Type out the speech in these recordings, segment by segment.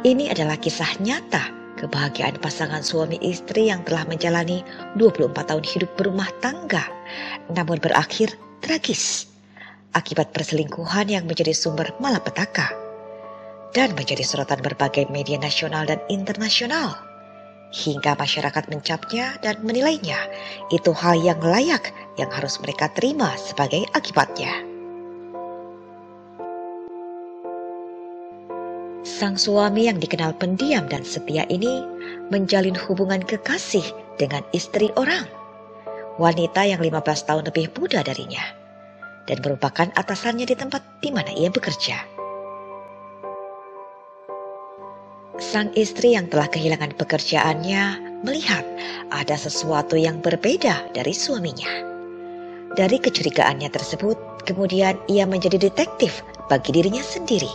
Ini adalah kisah nyata kebahagiaan pasangan suami istri yang telah menjalani 24 tahun hidup berumah tangga, namun berakhir tragis akibat perselingkuhan yang menjadi sumber malapetaka dan menjadi sorotan berbagai media nasional dan internasional. Hingga masyarakat mencapnya dan menilainya itu hal yang layak yang harus mereka terima sebagai akibatnya. Sang suami yang dikenal pendiam dan setia ini menjalin hubungan kekasih dengan istri orang, wanita yang 15 tahun lebih muda darinya, dan merupakan atasannya di tempat di mana ia bekerja. Sang istri yang telah kehilangan pekerjaannya melihat ada sesuatu yang berbeda dari suaminya. Dari kecurigaannya tersebut, kemudian ia menjadi detektif bagi dirinya sendiri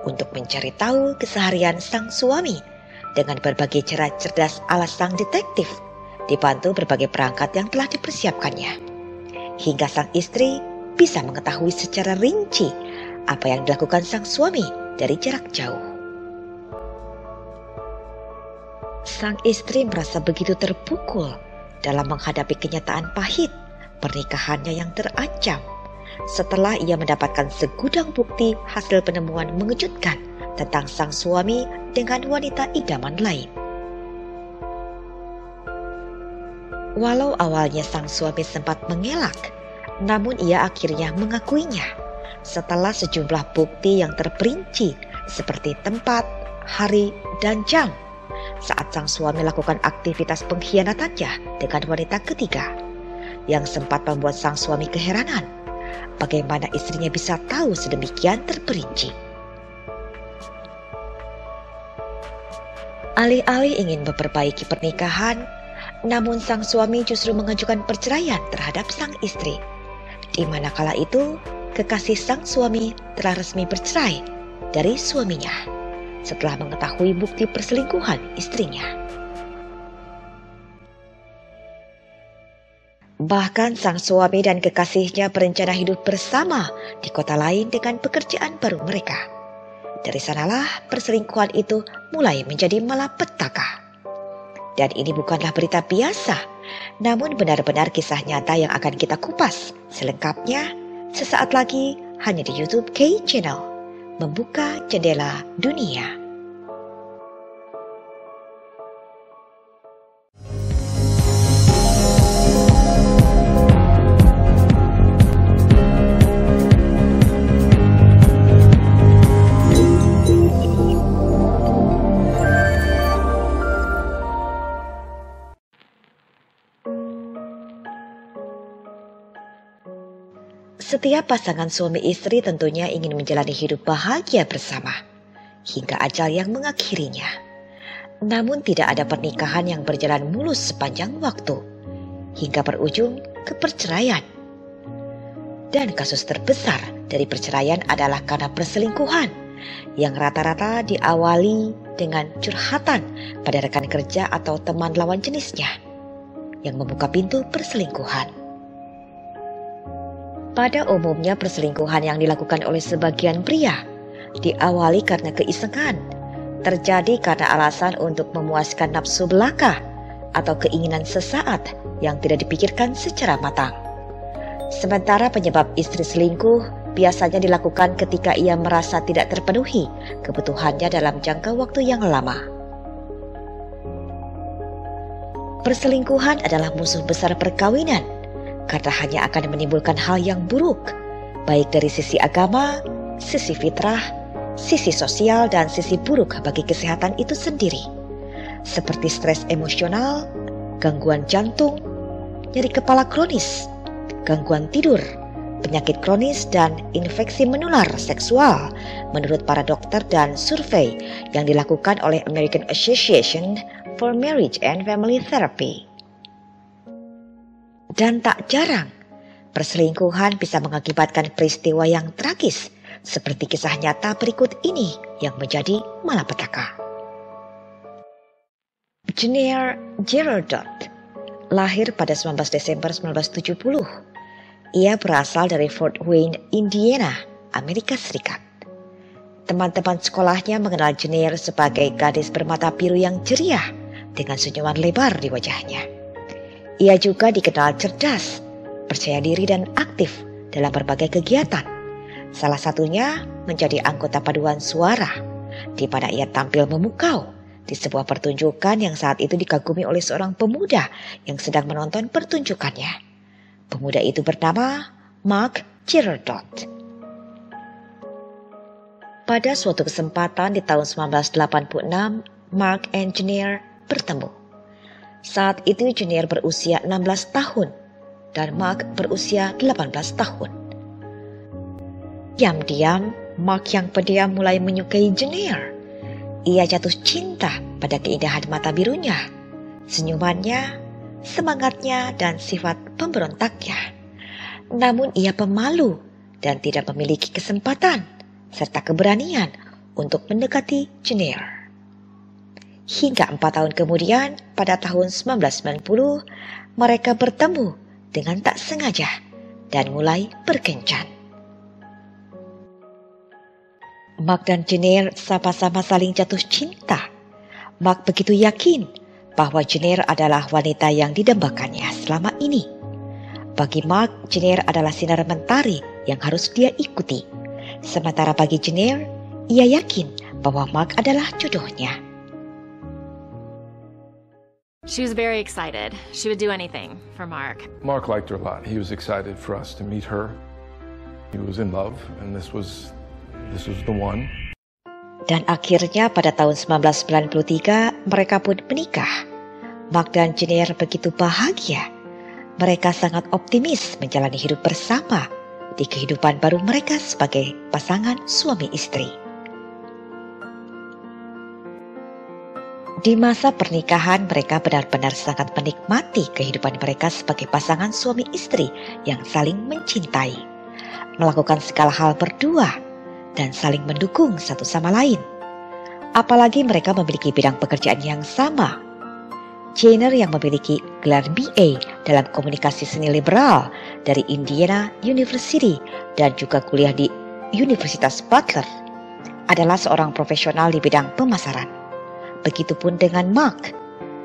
untuk mencari tahu keseharian sang suami dengan berbagai cara cerdas ala sang detektif, dibantu berbagai perangkat yang telah dipersiapkannya. Hingga sang istri bisa mengetahui secara rinci apa yang dilakukan sang suami dari jarak jauh. Sang istri merasa begitu terpukul dalam menghadapi kenyataan pahit pernikahannya yang terancam setelah ia mendapatkan segudang bukti hasil penemuan mengejutkan tentang sang suami dengan wanita idaman lain. Walau awalnya sang suami sempat mengelak, namun ia akhirnya mengakuinya setelah sejumlah bukti yang terperinci seperti tempat, hari, dan jam saat sang suami melakukan aktivitas pengkhianatannya dengan wanita ketiga, yang sempat membuat sang suami keheranan bagaimana istrinya bisa tahu sedemikian terperinci. Alih-alih ingin memperbaiki pernikahan, namun sang suami justru mengajukan perceraian terhadap sang istri, di mana kala itu kekasih sang suami telah resmi bercerai dari suaminya setelah mengetahui bukti perselingkuhan istrinya. Bahkan sang suami dan kekasihnya berencana hidup bersama di kota lain dengan pekerjaan baru mereka. Dari sanalah perselingkuhan itu mulai menjadi malapetaka. Dan ini bukanlah berita biasa, namun benar-benar kisah nyata yang akan kita kupas selengkapnya sesaat lagi hanya di YouTube K Channel. Membuka jendela dunia. Setiap pasangan suami istri tentunya ingin menjalani hidup bahagia bersama, hingga ajal yang mengakhirinya. Namun tidak ada pernikahan yang berjalan mulus sepanjang waktu, hingga berujung ke perceraian. Dan kasus terbesar dari perceraian adalah karena perselingkuhan, yang rata-rata diawali dengan curhatan pada rekan kerja atau teman lawan jenisnya, yang membuka pintu perselingkuhan. Pada umumnya perselingkuhan yang dilakukan oleh sebagian pria diawali karena keisengan, terjadi karena alasan untuk memuaskan nafsu belaka atau keinginan sesaat yang tidak dipikirkan secara matang. Sementara penyebab istri selingkuh biasanya dilakukan ketika ia merasa tidak terpenuhi kebutuhannya dalam jangka waktu yang lama. Perselingkuhan adalah musuh besar perkawinan, karena hanya akan menimbulkan hal yang buruk, baik dari sisi agama, sisi fitrah, sisi sosial, dan sisi buruk bagi kesehatan itu sendiri, seperti stres emosional, gangguan jantung, nyeri kepala kronis, gangguan tidur, penyakit kronis, dan infeksi menular seksual, menurut para dokter dan survei yang dilakukan oleh American Association for Marriage and Family Therapy. Dan tak jarang, perselingkuhan bisa mengakibatkan peristiwa yang tragis seperti kisah nyata berikut ini yang menjadi malapetaka. Junior Girardot lahir pada 19 Desember 1970. Ia berasal dari Fort Wayne, Indiana, Amerika Serikat. Teman-teman sekolahnya mengenal Junior sebagai gadis bermata biru yang ceria dengan senyuman lebar di wajahnya. Ia juga dikenal cerdas, percaya diri dan aktif dalam berbagai kegiatan. Salah satunya menjadi anggota paduan suara, di mana ia tampil memukau di sebuah pertunjukan yang saat itu dikagumi oleh seorang pemuda yang sedang menonton pertunjukannya. Pemuda itu bernama Mark Girardot. Pada suatu kesempatan di tahun 1986, Mark dan Junior bertemu. Saat itu Junior berusia 16 tahun dan Mark berusia 18 tahun. Diam-diam, Mark yang pendiam mulai menyukai Junior. Ia jatuh cinta pada keindahan mata birunya, senyumannya, semangatnya, dan sifat pemberontaknya. Namun ia pemalu dan tidak memiliki kesempatan serta keberanian untuk mendekati Junior. Hingga 4 tahun kemudian, pada tahun 1990, mereka bertemu dengan tak sengaja dan mulai berkencan. Mark dan Junior sama-sama saling jatuh cinta. Mark begitu yakin bahwa Junior adalah wanita yang didambakannya selama ini. Bagi Mark, Junior adalah sinar mentari yang harus dia ikuti. Sementara bagi Junior, ia yakin bahwa Mark adalah jodohnya. She was very excited. She would do anything for Mark. Mark liked her a lot. He was excited for us to meet her. He was in love, and this was the one. Dan akhirnya pada tahun 1993 mereka pun menikah. Mark dan Junior begitu bahagia. Mereka sangat optimis menjalani hidup bersama di kehidupan baru mereka sebagai pasangan suami istri. Di masa pernikahan mereka benar-benar sangat menikmati kehidupan mereka sebagai pasangan suami istri yang saling mencintai, melakukan segala hal berdua, dan saling mendukung satu sama lain. Apalagi mereka memiliki bidang pekerjaan yang sama. Jenner yang memiliki gelar BA dalam komunikasi seni liberal dari Indiana University dan juga kuliah di Universitas Butler, adalah seorang profesional di bidang pemasaran. Begitupun dengan Mark,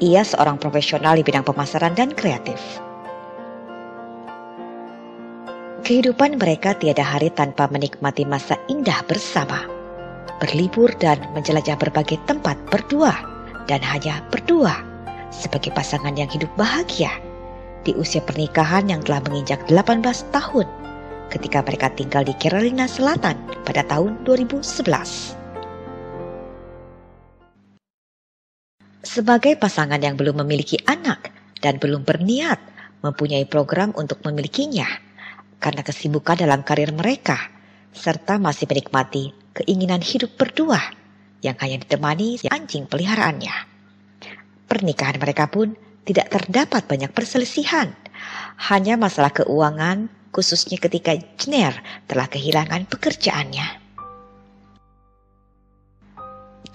ia seorang profesional di bidang pemasaran dan kreatif. Kehidupan mereka tiada hari tanpa menikmati masa indah bersama, berlibur dan menjelajah berbagai tempat berdua dan hanya berdua sebagai pasangan yang hidup bahagia di usia pernikahan yang telah menginjak 18 tahun ketika mereka tinggal di Carolina Selatan pada tahun 2011. Sebagai pasangan yang belum memiliki anak dan belum berniat mempunyai program untuk memilikinya karena kesibukan dalam karir mereka, serta masih menikmati keinginan hidup berdua yang hanya ditemani si anjing peliharaannya. Pernikahan mereka pun tidak terdapat banyak perselisihan, hanya masalah keuangan, khususnya ketika Junior telah kehilangan pekerjaannya.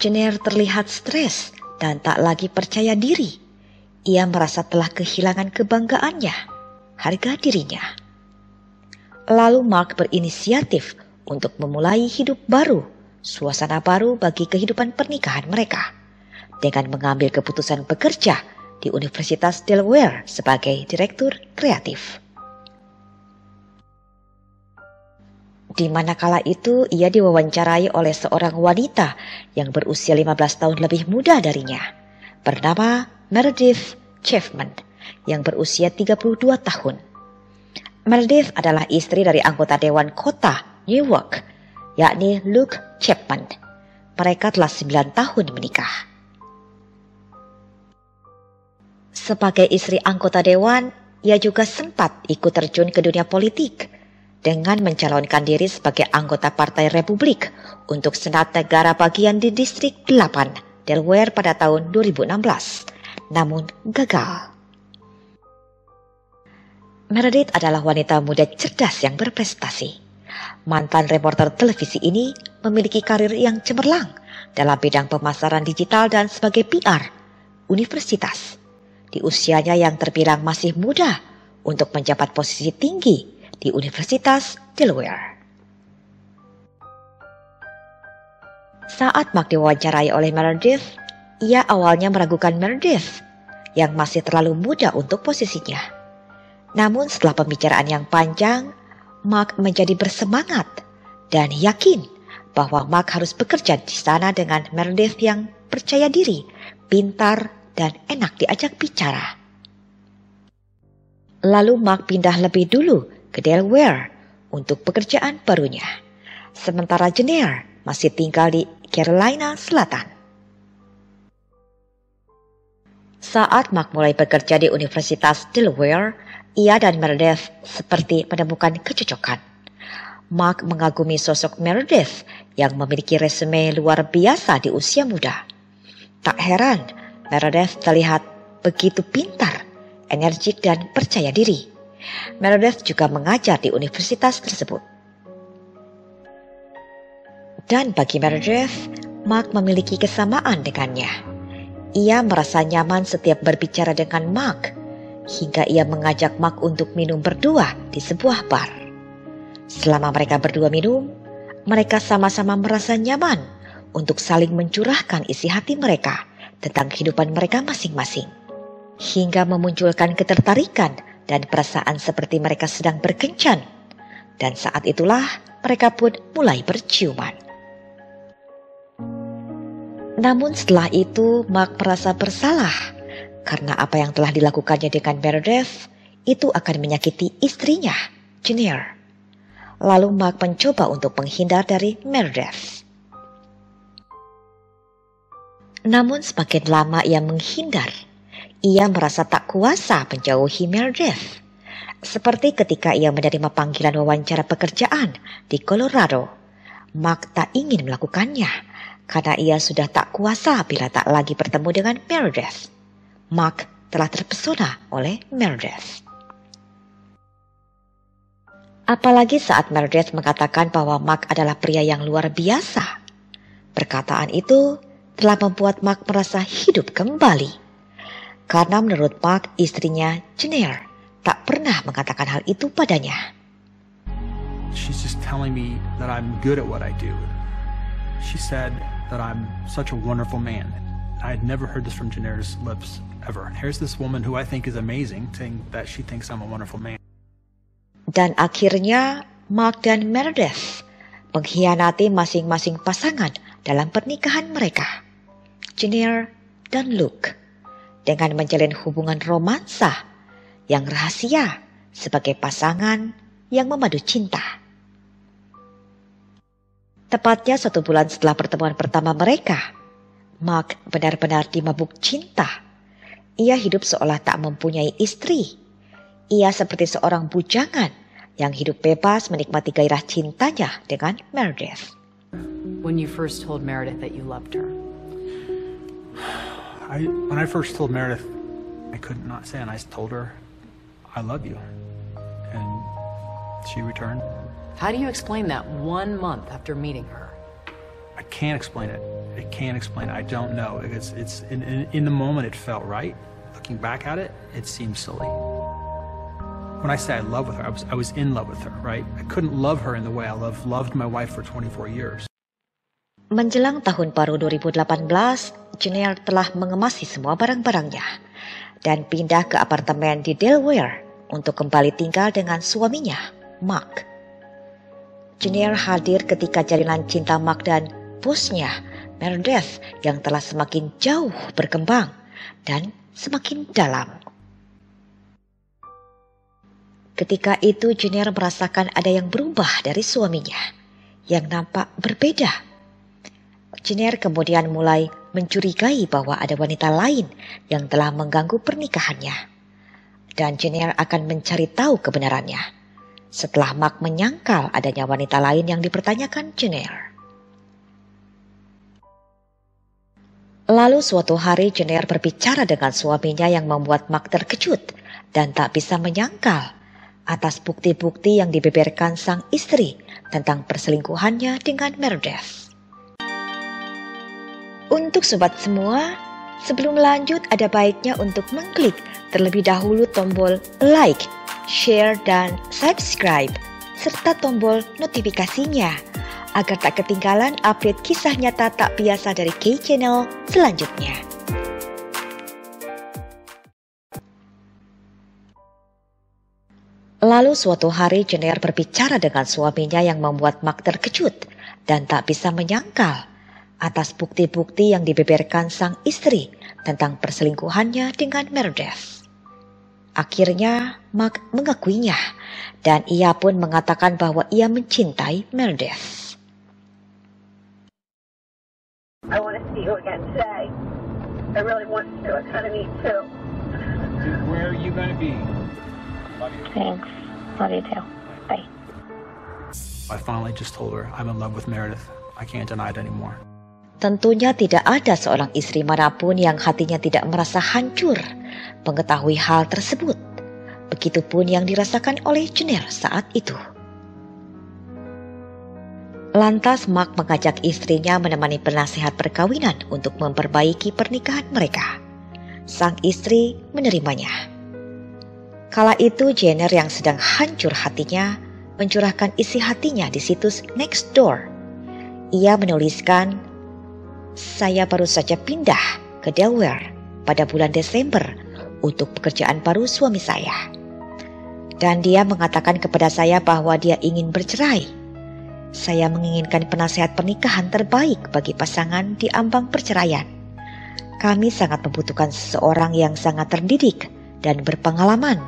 Junior terlihat stres dan tak lagi percaya diri. Ia merasa telah kehilangan kebanggaannya, harga dirinya. Lalu Mark berinisiatif untuk memulai hidup baru, suasana baru bagi kehidupan pernikahan mereka, dengan mengambil keputusan bekerja di Universitas Delaware sebagai direktur kreatif. Di mana kala itu ia diwawancarai oleh seorang wanita yang berusia 15 tahun lebih muda darinya, bernama Meredith Chapman, yang berusia 32 tahun. Meredith adalah istri dari anggota Dewan Kota Newark, yakni Luke Chapman. Mereka telah 9 tahun menikah. Sebagai istri anggota dewan, ia juga sempat ikut terjun ke dunia politik dengan mencalonkan diri sebagai anggota Partai Republik untuk Senat Negara bagian di Distrik 8, Delaware pada tahun 2016, namun gagal. Meredith adalah wanita muda cerdas yang berprestasi. Mantan reporter televisi ini memiliki karir yang cemerlang dalam bidang pemasaran digital dan sebagai PR universitas. Di usianya yang terbilang masih muda untuk menjabat posisi tinggi di Universitas Delaware. Saat Mark diwawancarai oleh Meredith, ia awalnya meragukan Meredith yang masih terlalu muda untuk posisinya. Namun setelah pembicaraan yang panjang, Mark menjadi bersemangat dan yakin bahwa Mark harus bekerja di sana dengan Meredith yang percaya diri, pintar, dan enak diajak bicara. Lalu Mark pindah lebih dulu ke Delaware untuk pekerjaan barunya, sementara Jennifer masih tinggal di Carolina Selatan. Saat Mark mulai bekerja di Universitas Delaware, ia dan Meredith seperti menemukan kecocokan. Mark mengagumi sosok Meredith yang memiliki resume luar biasa di usia muda. Tak heran, Meredith terlihat begitu pintar, energik, dan percaya diri. Meredith juga mengajar di universitas tersebut. Dan bagi Meredith, Mark memiliki kesamaan dengannya. Ia merasa nyaman setiap berbicara dengan Mark, hingga ia mengajak Mark untuk minum berdua di sebuah bar. Selama mereka berdua minum, mereka sama-sama merasa nyaman untuk saling mencurahkan isi hati mereka tentang kehidupan mereka masing-masing, hingga memunculkan ketertarikan dan perasaan seperti mereka sedang berkencan. Dan saat itulah mereka pun mulai berciuman. Namun setelah itu Mark merasa bersalah karena apa yang telah dilakukannya dengan Meredith itu akan menyakiti istrinya, Jennifer. Lalu Mark mencoba untuk menghindar dari Meredith. Namun semakin lama ia menghindar, ia merasa tak kuasa menjauhi Meredith. Seperti ketika ia menerima panggilan wawancara pekerjaan di Colorado, Mark tak ingin melakukannya karena ia sudah tak kuasa bila tak lagi bertemu dengan Meredith. Mark telah terpesona oleh Meredith. Apalagi saat Meredith mengatakan bahwa Mark adalah pria yang luar biasa. Perkataan itu telah membuat Mark merasa hidup kembali. Karena menurut Mark, istrinya Jennifer tak pernah mengatakan hal itu padanya. She's just telling me that I'm good at what I do. She said that I'm such a wonderful man. I had never heard this from Jennifer's lips ever. Here's this woman who I think is amazing saying that she thinks I'm a wonderful man. Dan akhirnya Mark dan Meredith mengkhianati masing-masing pasangan dalam pernikahan mereka, Jennifer dan Luke, dengan menjalin hubungan romansa yang rahasia sebagai pasangan yang memadu cinta. Tepatnya 1 bulan setelah pertemuan pertama mereka, Mark benar-benar dimabuk cinta. Ia hidup seolah tak mempunyai istri. Ia seperti seorang bujangan yang hidup bebas menikmati gairah cintanya dengan Meredith. When you first told Meredith that you loved her? When I first told Meredith, I could not say, and I told her, I love you. And she returned. How do you explain that 1 month after meeting her? I can't explain it. I can't explain it. I don't know. It's in the moment it felt right. Looking back at it, it seems silly. When I say I love with her, I was in love with her, right? I couldn't love her in the way I loved my wife for 24 years. Menjelang tahun baru 2018, Jennifer telah mengemasi semua barang-barangnya dan pindah ke apartemen di Delaware untuk kembali tinggal dengan suaminya, Mark. Jennifer hadir ketika jalinan cinta Mark dan bosnya, Meredith, yang telah semakin jauh berkembang dan semakin dalam. Ketika itu Jennifer merasakan ada yang berubah dari suaminya, yang nampak berbeda. Jennifer kemudian mulai mencurigai bahwa ada wanita lain yang telah mengganggu pernikahannya. Dan Jennifer akan mencari tahu kebenarannya setelah Mark menyangkal adanya wanita lain yang dipertanyakan Jennifer. Lalu suatu hari Jennifer berbicara dengan suaminya yang membuat Mark terkejut dan tak bisa menyangkal atas bukti-bukti yang dibeberkan sang istri tentang perselingkuhannya dengan Meredith. Untuk sobat semua, sebelum lanjut ada baiknya untuk mengklik terlebih dahulu tombol like, share, dan subscribe, serta tombol notifikasinya agar tak ketinggalan update kisah nyata tak biasa dari K-Channel selanjutnya. Lalu suatu hari Jenner berbicara dengan suaminya yang membuat Mark terkejut dan tak bisa menyangkal atas bukti-bukti yang dibeberkan sang istri tentang perselingkuhannya dengan Meredith. Akhirnya Mark mengakuinya dan ia pun mengatakan bahwa ia mencintai Meredith. I want to see you again today. I really want to. I kind of need to. Where are you going to be? Thanks. Love you too. Bye. I finally just told her I'm in love with Meredith. I can't deny it anymore. Tentunya tidak ada seorang istri manapun yang hatinya tidak merasa hancur mengetahui hal tersebut. Begitupun yang dirasakan oleh Jenner saat itu. Lantas Mark mengajak istrinya menemani penasehat perkawinan untuk memperbaiki pernikahan mereka. Sang istri menerimanya. Kala itu Jenner yang sedang hancur hatinya mencurahkan isi hatinya di situs Nextdoor. Ia menuliskan, "Saya baru saja pindah ke Delaware pada bulan Desember untuk pekerjaan baru suami saya. Dan dia mengatakan kepada saya bahwa dia ingin bercerai. Saya menginginkan penasehat pernikahan terbaik bagi pasangan di ambang perceraian. Kami sangat membutuhkan seseorang yang sangat terdidik dan berpengalaman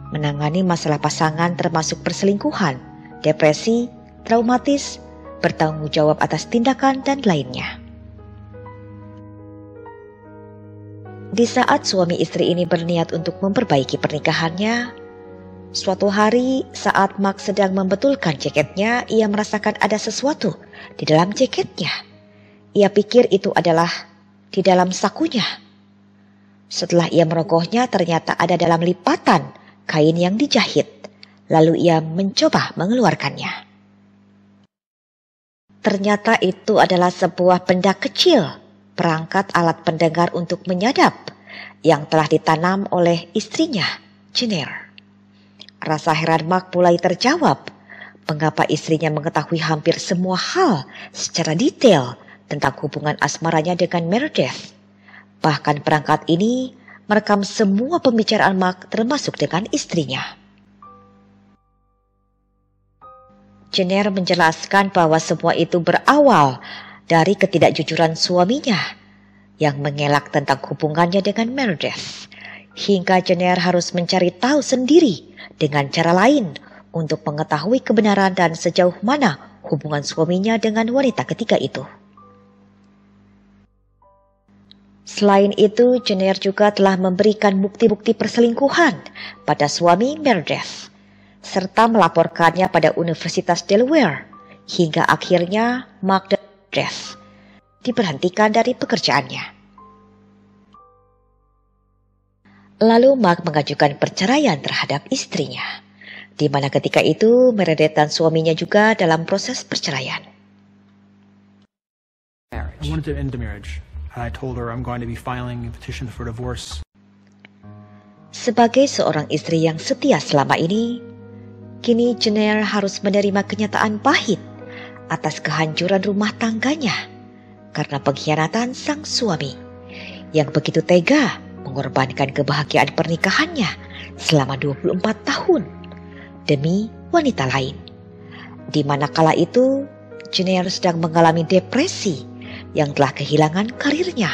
menangani masalah pasangan termasuk perselingkuhan, depresi, traumatis, bertanggung jawab atas tindakan dan lainnya." Di saat suami istri ini berniat untuk memperbaiki pernikahannya, suatu hari saat Mark sedang membetulkan jaketnya, ia merasakan ada sesuatu di dalam jaketnya. Ia pikir itu adalah di dalam sakunya. Setelah ia merogohnya, ternyata ada dalam lipatan kain yang dijahit. Lalu ia mencoba mengeluarkannya. Ternyata itu adalah sebuah benda kecil, perangkat alat pendengar untuk menyadap yang telah ditanam oleh istrinya, Jenner. Rasa heran Mark mulai terjawab mengapa istrinya mengetahui hampir semua hal secara detail tentang hubungan asmaranya dengan Meredith. Bahkan perangkat ini merekam semua pembicaraan Mark termasuk dengan istrinya. Jenner menjelaskan bahwa semua itu berawal dari ketidakjujuran suaminya yang mengelak tentang hubungannya dengan Meredith. Hingga Jenner harus mencari tahu sendiri dengan cara lain untuk mengetahui kebenaran dan sejauh mana hubungan suaminya dengan wanita ketiga itu. Selain itu, Jenner juga telah memberikan bukti-bukti perselingkuhan pada suami Meredith, serta melaporkannya pada Universitas Delaware, hingga akhirnya Mark dan Meredith diberhentikan dari pekerjaannya. Lalu Mark mengajukan perceraian terhadap istrinya, di mana ketika itu Meredith dan suaminya juga dalam proses perceraian. I wanted to end the marriage. I told her I'm going to be filing a petition for divorce. Sebagai seorang istri yang setia selama ini, kini Jenner harus menerima kenyataan pahit atas kehancuran rumah tangganya karena pengkhianatan sang suami yang begitu tega mengorbankan kebahagiaan pernikahannya selama 24 tahun demi wanita lain. Di mana kala itu Jenner sedang mengalami depresi yang telah kehilangan karirnya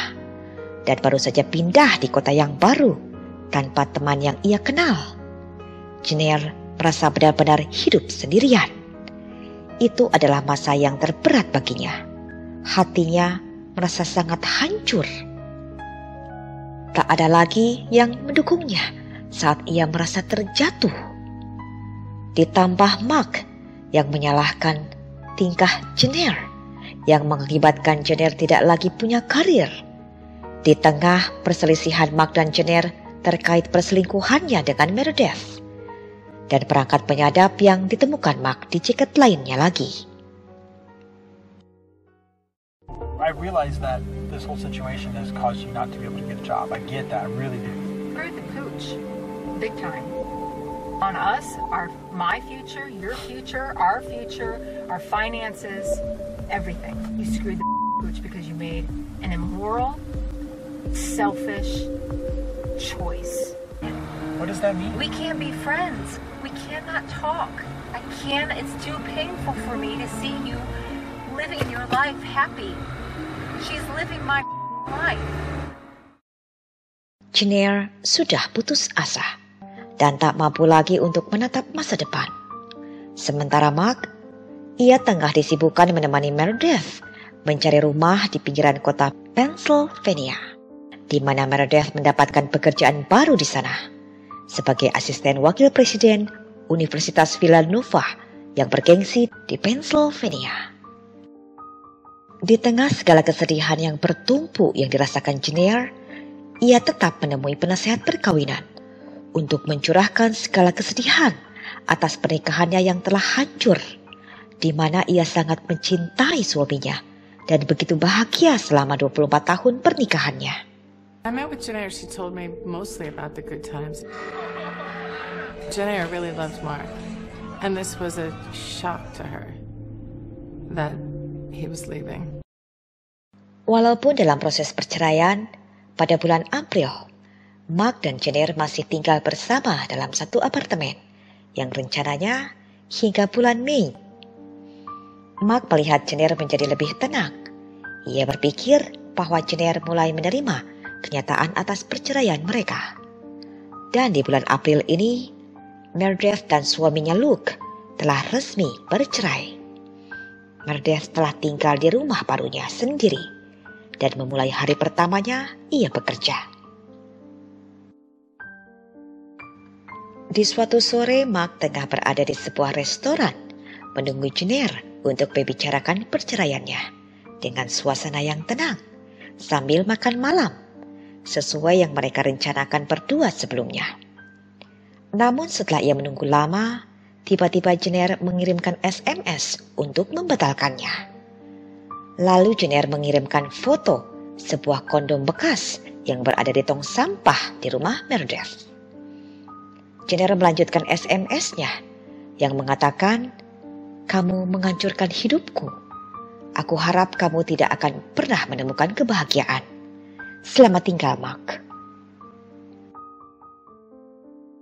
dan baru saja pindah di kota yang baru tanpa teman yang ia kenal. Jenner merasa benar-benar hidup sendirian. Itu adalah masa yang terberat baginya. Hatinya merasa sangat hancur. Tak ada lagi yang mendukungnya saat ia merasa terjatuh. Ditambah Mark yang menyalahkan tingkah Jenner yang mengakibatkan Jenner tidak lagi punya karir. Di tengah perselisihan Mark dan Jenner terkait perselingkuhannya dengan Meredith dan perangkat penyadap yang ditemukan Mark di jaket lainnya lagi. I realize that this whole situation has caused you not to be able to get a job. I get that, I really do. You're the coach. Big time. on us, my future, your future, our finances, everything. You screwed the pooch because you made an immoral, selfish choice. What does that mean? We can't be friends. We cannot talk. It's too painful for me to see you living your life happy. She's living my life. Jenner sudah putus asa dan tak mampu lagi untuk menatap masa depan. Sementara Mark, ia tengah disibukkan menemani Meredith mencari rumah di pinggiran kota Pennsylvania, di mana Meredith mendapatkan pekerjaan baru di sana sebagai asisten wakil presiden Universitas Villanova yang bergengsi di Pennsylvania. Di tengah segala kesedihan yang bertumpu yang dirasakan Jenner, ia tetap menemui penasehat perkawinan untuk mencurahkan segala kesedihan atas pernikahannya yang telah hancur, di mana ia sangat mencintai suaminya dan begitu bahagia selama 24 tahun pernikahannya. I met with Jenner. She told me mostly about the good times. Jenner really loved Mark, and this was a shock to her that he was leaving. Walaupun dalam proses perceraian, pada bulan April, Mark dan Jenner masih tinggal bersama dalam satu apartemen yang rencananya hingga bulan Mei. Mark melihat Jenner menjadi lebih tenang. Ia berpikir bahwa Jenner mulai menerima kenyataan atas perceraian mereka. Dan di bulan April ini, Meredith dan suaminya Luke telah resmi bercerai. Meredith telah tinggal di rumah barunya sendiri dan memulai hari pertamanya ia bekerja. Di suatu sore, Mark tengah berada di sebuah restoran menunggu Jenner untuk membicarakan perceraiannya dengan suasana yang tenang sambil makan malam sesuai yang mereka rencanakan berdua sebelumnya. Namun setelah ia menunggu lama, tiba-tiba Jenner mengirimkan SMS untuk membatalkannya. Lalu Jenner mengirimkan foto sebuah kondom bekas yang berada di tong sampah di rumah Meredith. Jenner melanjutkan SMS-nya yang mengatakan, "Kamu menghancurkan hidupku. Aku harap kamu tidak akan pernah menemukan kebahagiaan. Selamat tinggal, Mark."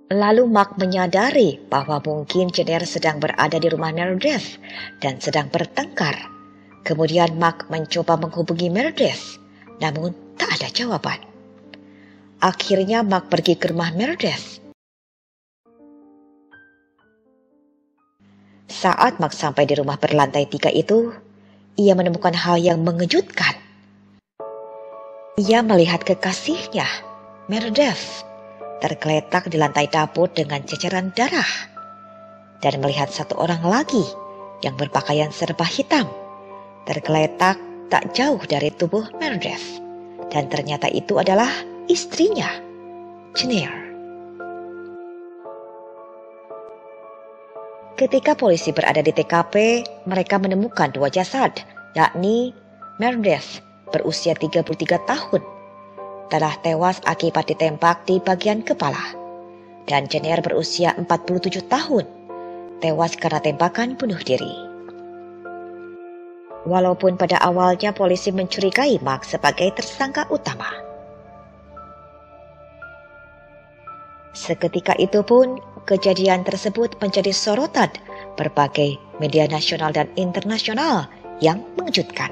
Lalu Mark menyadari bahwa mungkin Jenner sedang berada di rumah Meredith dan sedang bertengkar. Kemudian Mark mencoba menghubungi Meredith, namun tak ada jawaban. Akhirnya Mark pergi ke rumah Meredith. Saat Mark sampai di rumah berlantai 3 itu, ia menemukan hal yang mengejutkan. Ia melihat kekasihnya, Meredith, tergeletak di lantai dapur dengan ceceran darah, dan melihat satu orang lagi yang berpakaian serba hitam tergeletak tak jauh dari tubuh Meredith, dan ternyata itu adalah istrinya, Jenner. Ketika polisi berada di TKP, mereka menemukan 2 jasad, yakni Meredith berusia 33 tahun telah tewas akibat ditembak di bagian kepala, dan Jenner berusia 47 tahun tewas karena tembakan bunuh diri. Walaupun pada awalnya polisi mencurigai Mark sebagai tersangka utama. Seketika itu pun kejadian tersebut menjadi sorotan berbagai media nasional dan internasional yang mengejutkan.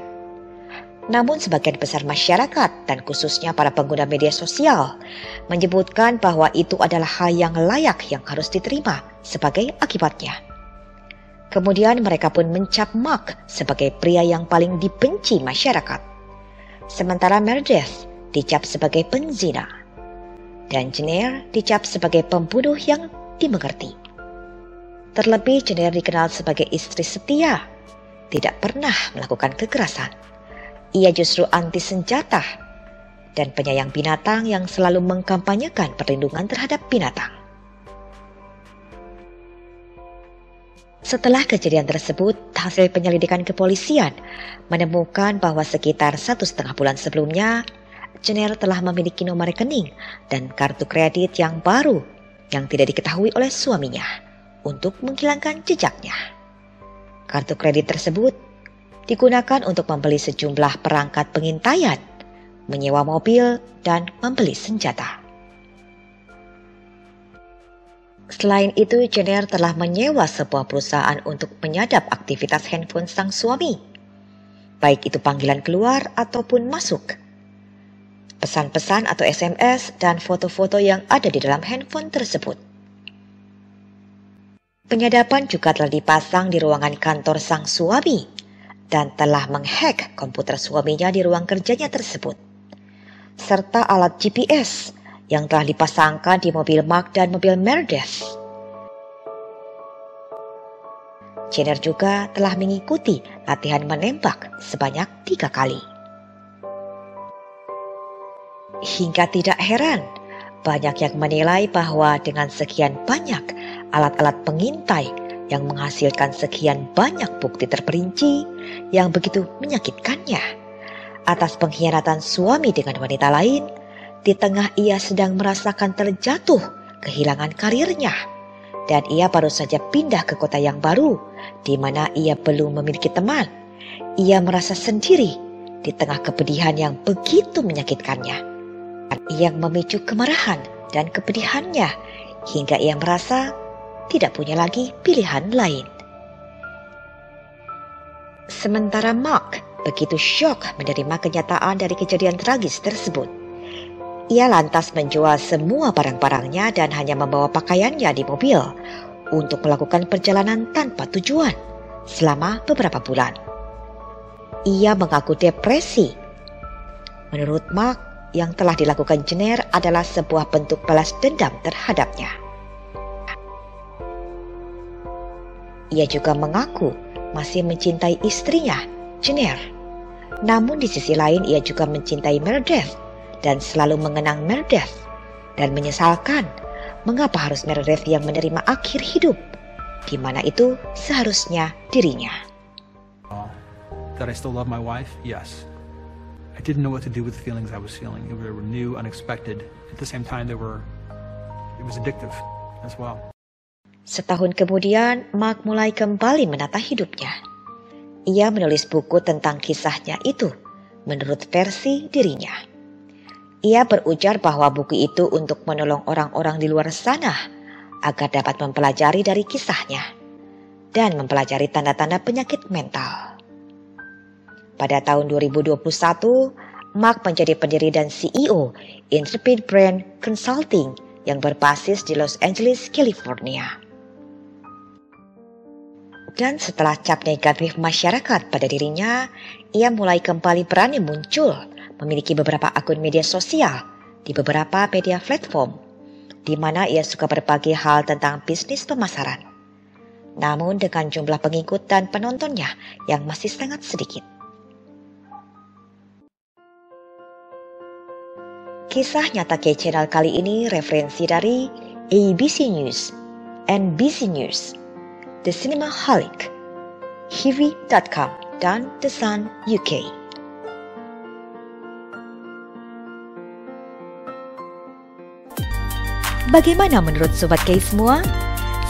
Namun sebagian besar masyarakat dan khususnya para pengguna media sosial menyebutkan bahwa itu adalah hal yang layak yang harus diterima sebagai akibatnya. Kemudian mereka pun mencap Mark sebagai pria yang paling dibenci masyarakat. Sementara Meredith dicap sebagai penzina dan Jenner dicap sebagai pembunuh yang dimengerti. Terlebih Jenner dikenal sebagai istri setia, tidak pernah melakukan kekerasan. Ia justru anti senjata dan penyayang binatang yang selalu mengkampanyekan perlindungan terhadap binatang. Setelah kejadian tersebut, hasil penyelidikan kepolisian menemukan bahwa sekitar 1,5 bulan sebelumnya, Jenner telah memiliki nomor rekening dan kartu kredit yang baru yang tidak diketahui oleh suaminya untuk menghilangkan jejaknya. Kartu kredit tersebut digunakan untuk membeli sejumlah perangkat pengintaian, menyewa mobil, dan membeli senjata. Selain itu, Jenner telah menyewa sebuah perusahaan untuk menyadap aktivitas handphone sang suami, baik itu panggilan keluar ataupun masuk, pesan-pesan atau SMS, dan foto-foto yang ada di dalam handphone tersebut. Penyadapan juga telah dipasang di ruangan kantor sang suami dan telah menghack komputer suaminya di ruang kerjanya tersebut, serta alat GPS yang telah dipasangkan di mobil Mark dan mobil Meredith. Jenner juga telah mengikuti latihan menembak sebanyak 3 kali. Hingga tidak heran, banyak yang menilai bahwa dengan sekian banyak alat-alat pengintai yang menghasilkan sekian banyak bukti terperinci yang begitu menyakitkannya atas pengkhianatan suami dengan wanita lain, di tengah ia sedang merasakan terjatuh kehilangan karirnya, dan ia baru saja pindah ke kota yang baru di mana ia belum memiliki teman. Ia merasa sendiri di tengah kepedihan yang begitu menyakitkannya, yang memicu kemarahan dan kepedihannya hingga ia merasa tidak punya lagi pilihan lain. Sementara Mark begitu syok menerima kenyataan dari kejadian tragis tersebut. Ia lantas menjual semua barang-barangnya dan hanya membawa pakaiannya di mobil untuk melakukan perjalanan tanpa tujuan selama beberapa bulan. Ia mengaku depresi. Menurut Mark, yang telah dilakukan Jenner adalah sebuah bentuk balas dendam terhadapnya. Ia juga mengaku masih mencintai istrinya, Jenner. Namun di sisi lain ia juga mencintai Meredith dan selalu mengenang Meredith dan menyesalkan mengapa harus Meredith yang menerima akhir hidup, di mana itu seharusnya dirinya. That I still love my wife? Yes. I didn't know what to do with the feelings I was feeling. They were new, unexpected. At the same time, it was addictive as well. Setahun kemudian, Mark mulai kembali menata hidupnya. Ia menulis buku tentang kisahnya itu, menurut versi dirinya. Ia berujar bahwa buku itu untuk menolong orang-orang di luar sana agar dapat mempelajari dari kisahnya dan mempelajari tanda-tanda penyakit mental. Pada tahun 2021, Mark menjadi pendiri dan CEO Intrepid Brain Consulting yang berbasis di Los Angeles, California. Dan setelah cap negatif masyarakat pada dirinya, ia mulai kembali berani muncul, memiliki beberapa akun media sosial di beberapa media platform, di mana ia suka berbagi hal tentang bisnis pemasaran. Namun dengan jumlah pengikut dan penontonnya yang masih sangat sedikit. Kisah nyata Kay Channel kali ini referensi dari ABC News, NBC News, The Cinemaholic, Hivi.com, dan The Sun UK. Bagaimana menurut Sobat Kay semua?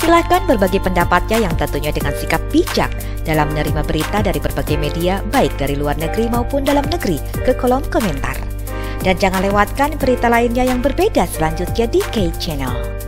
Silahkan berbagi pendapatnya yang tentunya dengan sikap bijak dalam menerima berita dari berbagai media baik dari luar negeri maupun dalam negeri ke kolom komentar. Dan jangan lewatkan berita lainnya yang berbeda selanjutnya di Kay Channel.